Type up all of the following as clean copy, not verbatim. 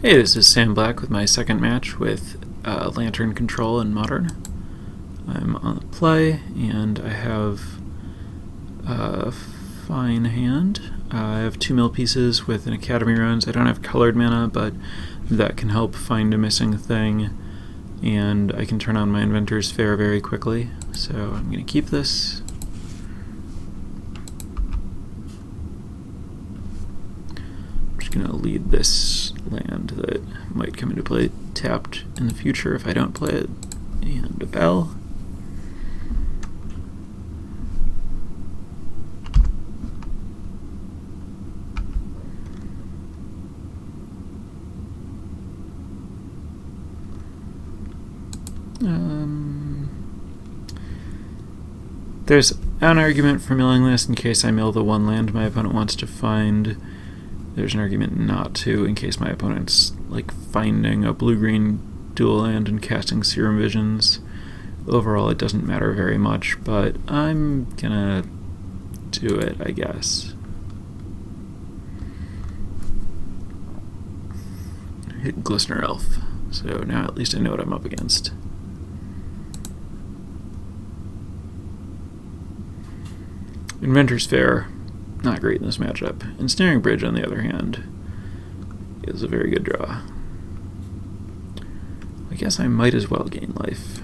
Hey, this is Sam Black with my second match with Lantern Control in Modern. I'm on the play, and I have a fine hand. I have 2 mill pieces with an Academy runes. I don't have colored mana, but that can help find a missing thing, and I can turn on my Inventor's Fair very quickly. So I'm going to keep this. Going to lead this land that might come into play tapped in the future if I don't play it, and a bell. There's an argument for milling this in case I mill the one land my opponent wants to find. There's an argument not to in case my opponent's like finding a blue-green dual land and casting Serum Visions. Overall, it doesn't matter very much, but I'm gonna do it, I guess. Hit Glistener Elf, so now at least I know what I'm up against. Inventor's Fair. Not great in this matchup. Ensnaring Bridge, on the other hand, is a very good draw. I guess I might as well gain life.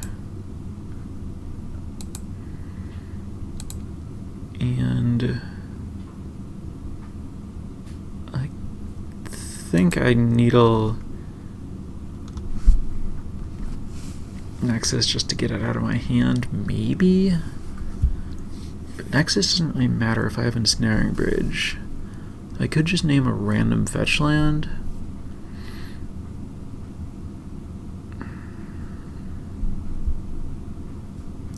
And I think I needle Nexus just to get it out of my hand, maybe? Nexus doesn't really matter if I have Ensnaring Bridge. I could just name a random fetch land.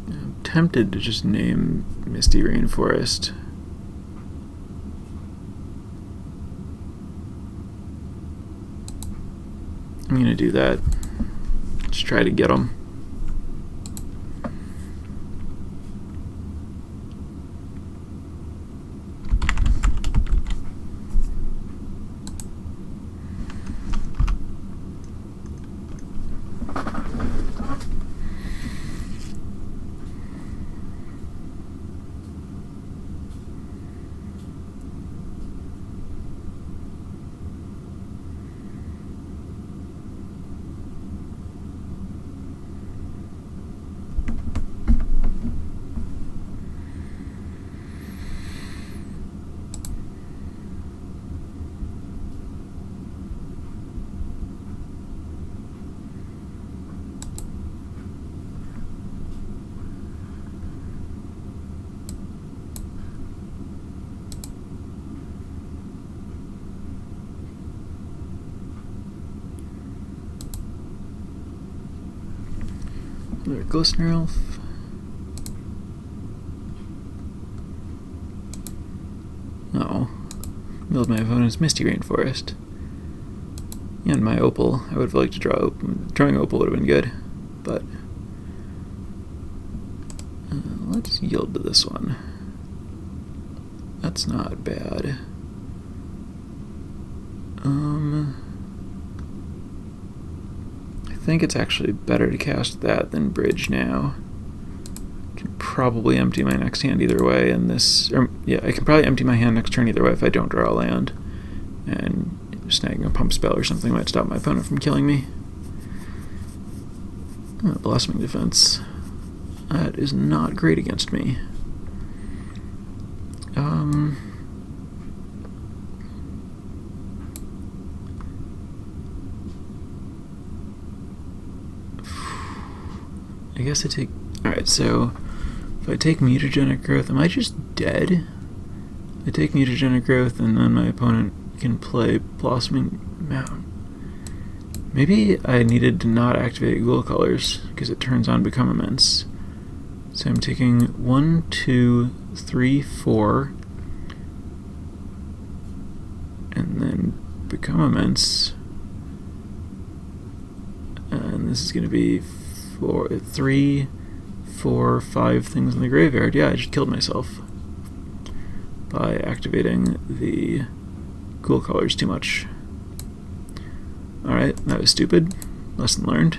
I'm tempted to just name Misty Rainforest. I'm gonna do that. Just try to get them. Another Glistener Elf. Oh. Milled my opponent's Misty Rainforest. And my Opal. I would have liked to draw Opal. Drawing Opal would have been good, but let's yield to this one. That's not bad. I think it's actually better to cast that than Bridge now. I can probably empty my next hand either way, and this, yeah, I can probably empty my hand next turn either way if I don't draw a land, and snagging a pump spell or something might stop my opponent from killing me. Blossoming Defense. That is not great against me. I guess I take... Alright, so if I take Mutagenic Growth, am I just dead? I take Mutagenic Growth and then my opponent can play Blossoming Mound. Maybe I needed to not activate Ghoul Colors because it turns on Become Immense. So I'm taking 1, 2, 3, 4, and then Become Immense. And this is going to be 3, 4, 5 things in the graveyard. Yeah, I just killed myself by activating the Ghoul Colors too much. Alright, that was stupid. Lesson learned.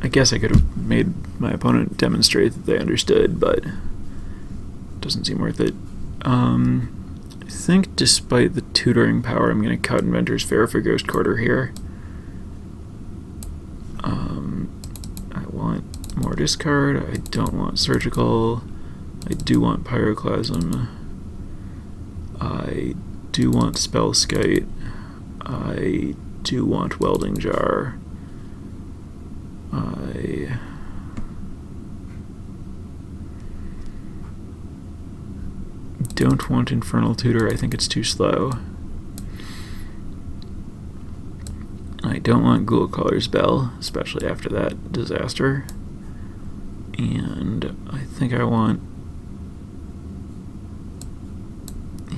I guess I could have made my opponent demonstrate that they understood, but it doesn't seem worth it. I think despite the tutoring power, I'm going to cut Inventor's Fare for Ghost Quarter here. I want more discard. I don't want Surgical. I do want Pyroclasm. I do want Spellskite. I do want Welding Jar. I don't want Infernal Tutor. I think it's too slow. I don't want Ghoulcaller's Bell, especially after that disaster. And I think I want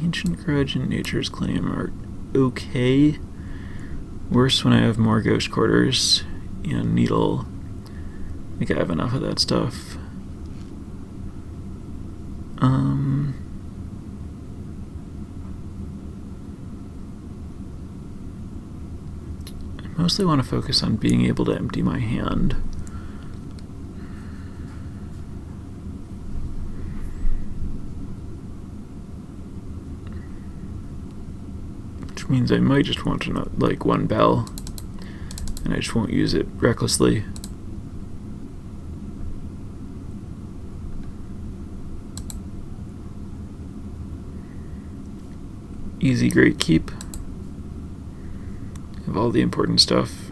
Ancient Grudge and Nature's Claim are okay. Worse when I have more Ghost Quarters and Needle. I think I have enough of that stuff. I mostly want to focus on being able to empty my hand. Which means I might just want to not, like, one bell, and I just won't use it recklessly. Easy Great Keep of all the important stuff.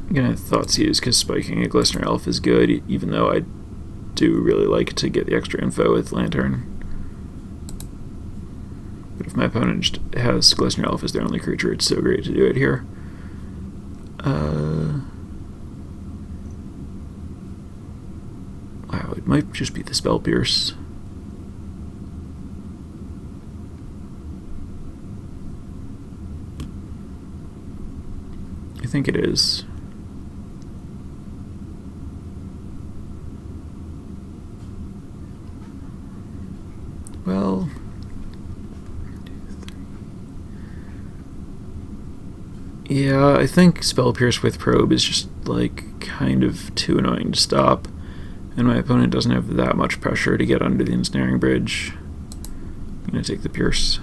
I'm gonna Thoughtseize because spiking a Glistener Elf is good, even though I do really like to get the extra info with Lantern. But if my opponent just has Glistener Elf as their only creature, it's so great to do it here. Wow, it might just be the Spell Pierce. I think it is. Well, yeah, I think Spell Pierce with Probe is just, like, kind of too annoying to stop, and my opponent doesn't have that much pressure to get under the Ensnaring Bridge. I'm gonna take the Pierce.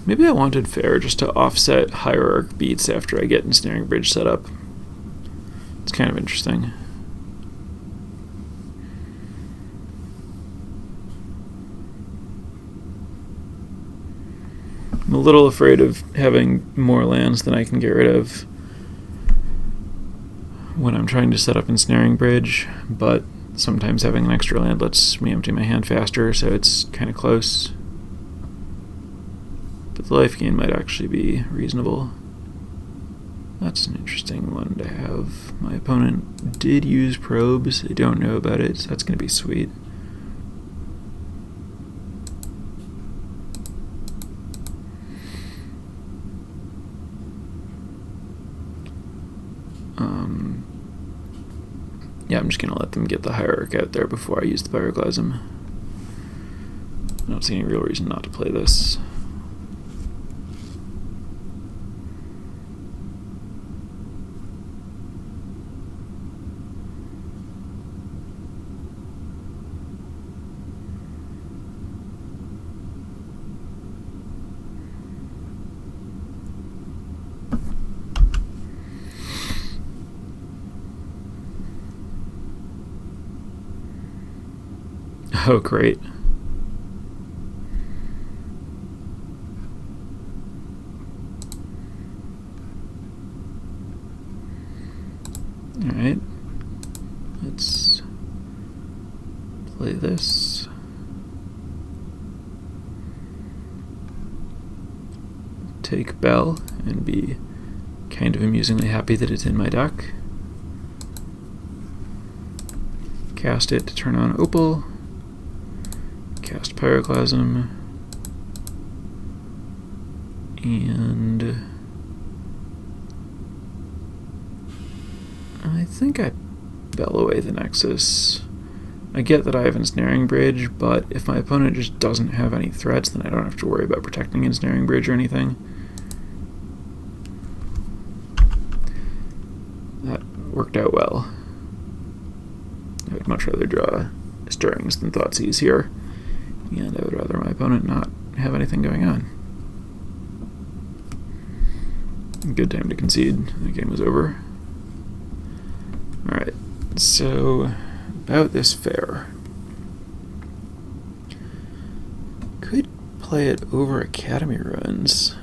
Maybe I wanted Fair just to offset Hierarch beats after I get Ensnaring Bridge set up. It's kind of interesting. I'm a little afraid of having more lands than I can get rid of when I'm trying to set up Ensnaring Bridge, but sometimes having an extra land lets me empty my hand faster, so it's kind of close. But the life gain might actually be reasonable. That's an interesting one to have. My opponent did use probes. I don't know about it, so that's going to be sweet. Yeah, I'm just going to let them get the Hierarch out there before I use the Pyroclasm. I don't see any real reason not to play this. Oh, great. Alright. Let's play this. Take Bell and be kind of amusingly happy that it's in my deck. cast it to turn on Opal, cast Pyroclasm, and I think I bell away the Nexus. I get that I have Ensnaring Bridge, but if my opponent just doesn't have any threats, then I don't have to worry about protecting Ensnaring Bridge or anything. That worked out well. I would much rather draw Stirrings than Thoughtseize here, and I would rather my opponent not have anything going on. Good time to concede. The game was over. Alright, so about this fair. Could play it over Academy Ruins.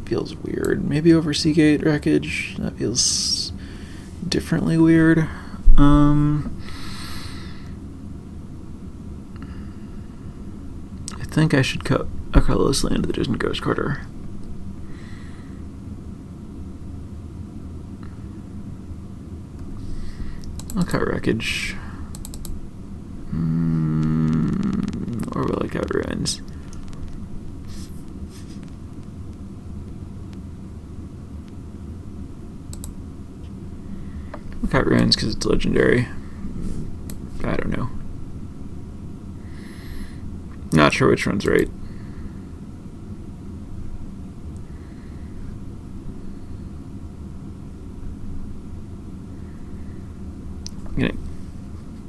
Feels weird. Maybe over Seagate Wreckage. That feels differently weird. I think I should cut a colorless land that isn't Ghost Quarter. I'll cut Wreckage. Or will I cut Ruins? I'll cut Ruins because it's legendary. I don't know. Not sure which one's right. I'm gonna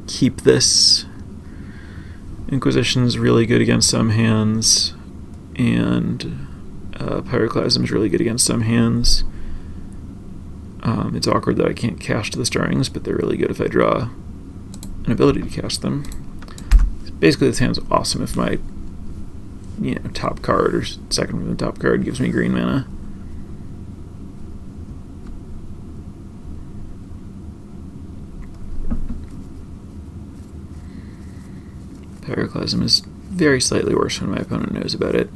keep this. Inquisition's really good against some hands, and Pyroclasm's really good against some hands. It's awkward that I can't cast the Stirrings, but they're really good if I draw an ability to cast them. Basically, this hand's awesome if my top card or second from the top card gives me green mana. Pyroclasm is very slightly worse when my opponent knows about it.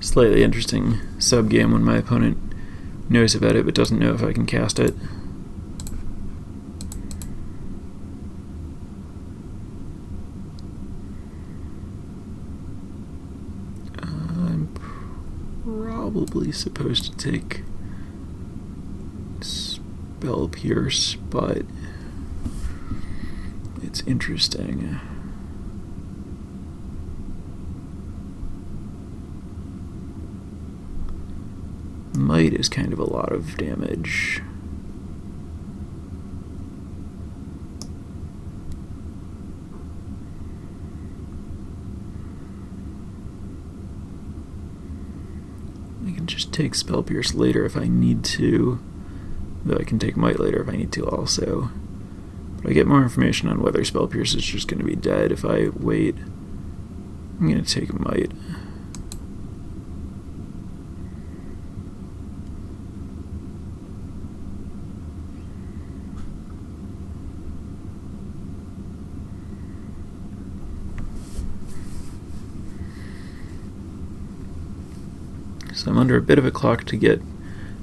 Slightly interesting sub-game when my opponent knows about it but doesn't know if I can cast it. I'm probably supposed to take Spell Pierce, but it's interesting. Might is kind of a lot of damage. I can just take Spell Pierce later if I need to, though I can take Might later if I need to also. But I get more information on whether Spell Pierce is just going to be dead if I wait. I'm going to take Might. So I'm under a bit of a clock to get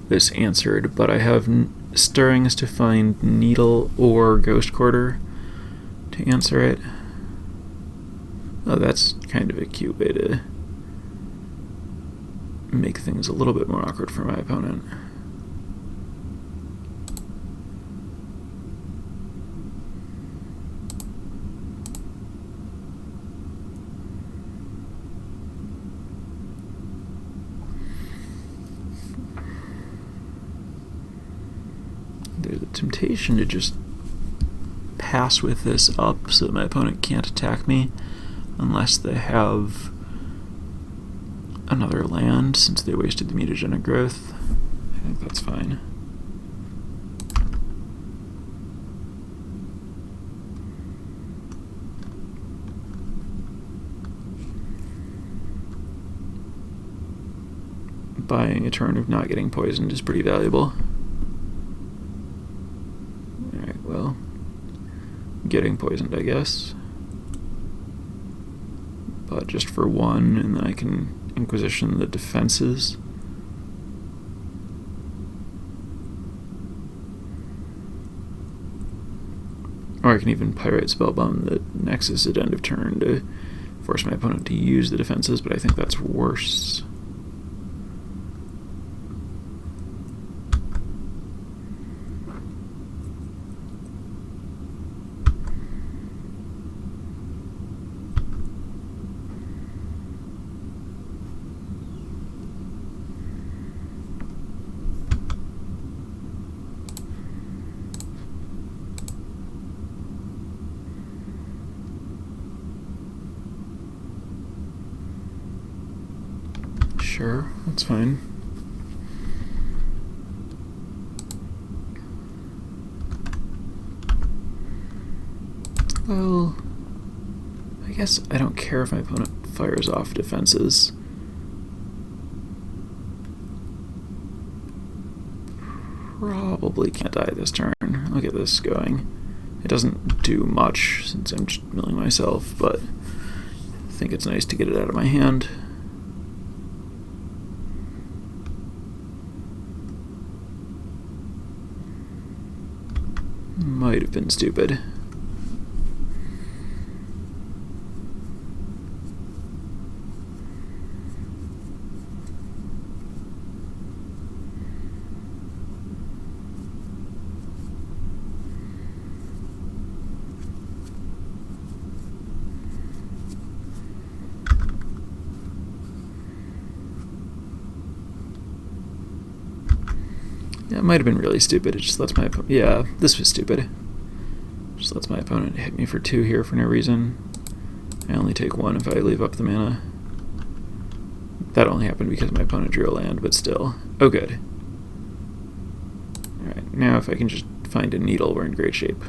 this answered, but I have Stirrings to find Needle or Ghost Quarter to answer it. Oh, that's kind of a cute way to make things a little bit more awkward for my opponent. There's a temptation to just pass with this up so that my opponent can't attack me unless they have another land, since they wasted the mutagenic growth. I think that's fine. buying a turn of not getting poisoned is pretty valuable. Alright, well, getting poisoned, I guess. But just for one, and then I can Inquisition the defenses. Or I can even Pyrite Spellbomb the Nexus at end of turn to force my opponent to use the defenses, but I think that's worse. Sure, that's fine. Well, I guess I don't care if my opponent fires off defenses. Probably can't die this turn. Look at this going. It doesn't do much since I'm just milling myself, but I think it's nice to get it out of my hand. Might have been stupid. Yeah, it might have been really stupid. It just lets my opponent... Yeah, this was stupid. Just lets my opponent hit me for 2 here for no reason. I only take 1 if I leave up the mana. That only happened because my opponent drew a land, but still. Oh, good. Alright, now if I can just find a needle, we're in great shape.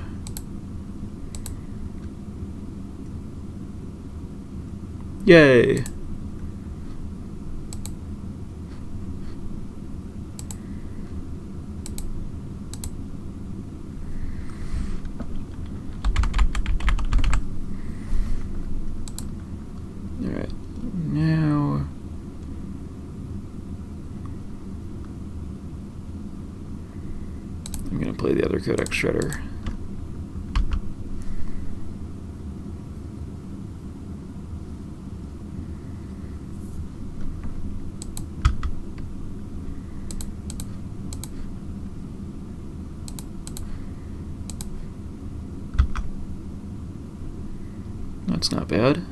Yay! Alright, now... I'm going to play the other Codex Shredder. That's not bad.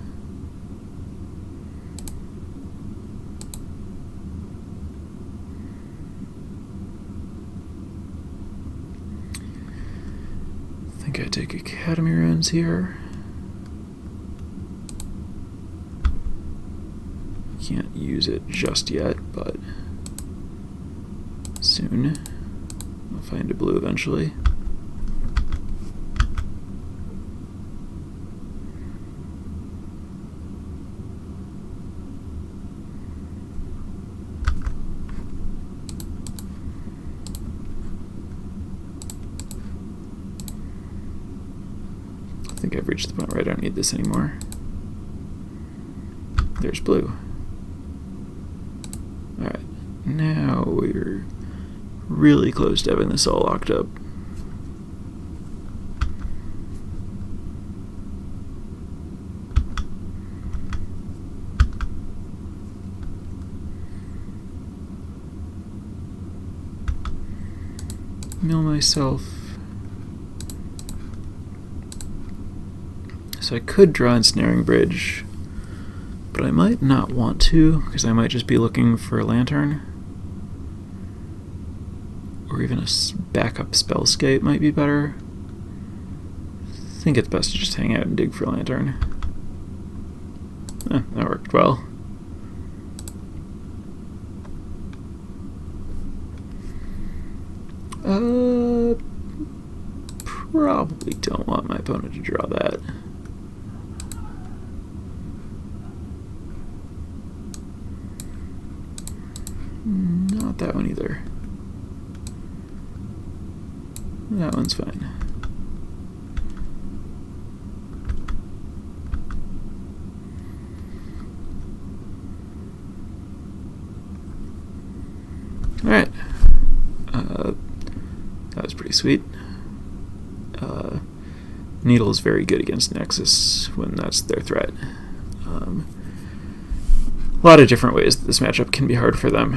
I think I take Academy runes here. Can't use it just yet, but soon. I'll find a blue eventually. I think I've reached the point where I don't need this anymore. There's blue. Alright, now we're really close to having this all locked up. Mill myself. So I could draw Ensnaring Bridge, but I might not want to, because I might just be looking for a lantern. Or even a backup Spellscape might be better. I think it's best to just hang out and dig for a lantern. That worked well. Probably don't want my opponent to draw that. Not that one either. That one's fine. Alright. That was pretty sweet. Needle is very good against Nexus when that's their threat. A lot of different ways that this matchup can be hard for them.